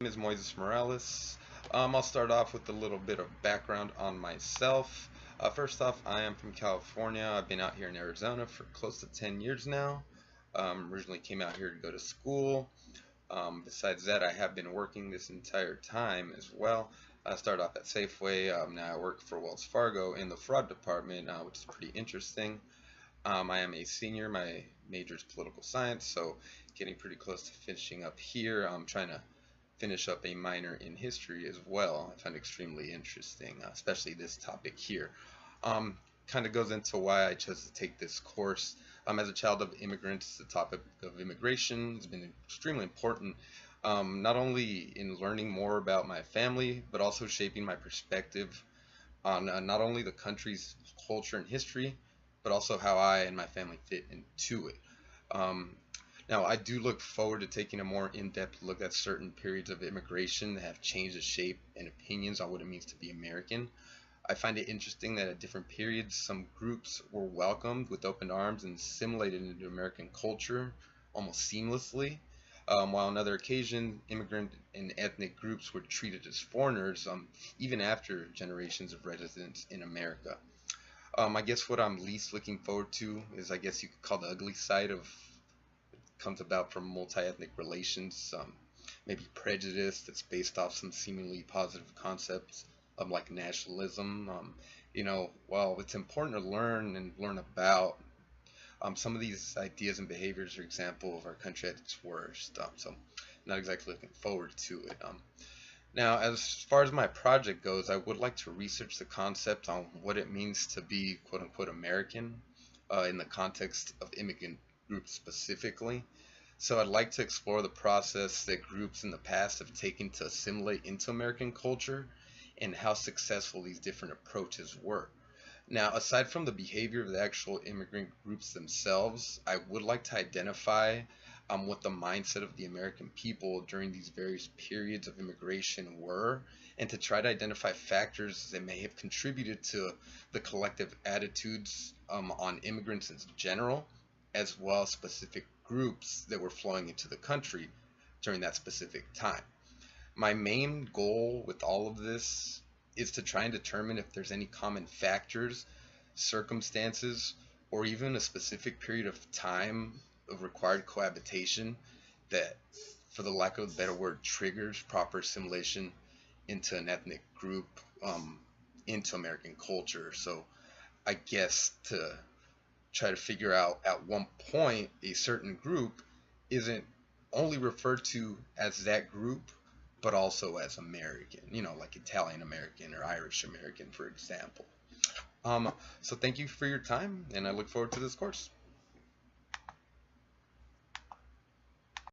Name is Moises Morales. I'll start off with a little bit of background on myself. First off, I am from California. I've been out here in Arizona for close to 10 years now. Originally came out here to go to school. Besides that, I have been working this entire time as well. I started off at Safeway. Now I work for Wells Fargo in the fraud department, which is pretty interesting. I am a senior. My major is political science, so getting pretty close to finishing up here. I'm trying to finish up a minor in history as well. I find extremely interesting, especially this topic here. Kind of goes into why I chose to take this course. As a child of immigrants, the topic of immigration has been extremely important, not only in learning more about my family, but also shaping my perspective on not only the country's culture and history, but also how I and my family fit into it. Um, Now, I do look forward to taking a more in-depth look at certain periods of immigration that have changed the shape and opinions on what it means to be American. I find it interesting that at different periods, some groups were welcomed with open arms and assimilated into American culture almost seamlessly, while on other occasions, immigrant and ethnic groups were treated as foreigners, even after generations of residence in America. I guess what I'm least looking forward to is, I guess you could call the ugly side of comes about from multi-ethnic relations, maybe prejudice that's based off some seemingly positive concepts of like nationalism. While it's important to learn about some of these ideas and behaviors are example of our country at its worst. So not exactly looking forward to it. Now, as far as my project goes, I would like to research the concept on what it means to be quote unquote American in the context of immigrant groups specifically. So I'd like to explore the process that groups in the past have taken to assimilate into American culture and how successful these different approaches were. Now, aside from the behavior of the actual immigrant groups themselves, I would like to identify what the mindset of the American people during these various periods of immigration were, and to try to identify factors that may have contributed to the collective attitudes on immigrants in general, as well as specific groups that were flowing into the country during that specific time. My main goal with all of this is to try and determine if there's any common factors, circumstances, or even a specific period of time of required cohabitation that, for the lack of a better word, triggers proper assimilation into an ethnic group, into American culture. So I guess to try to figure out at one point a certain group isn't only referred to as that group, but also as American, like Italian American or Irish American, for example. So thank you for your time, and I look forward to this course.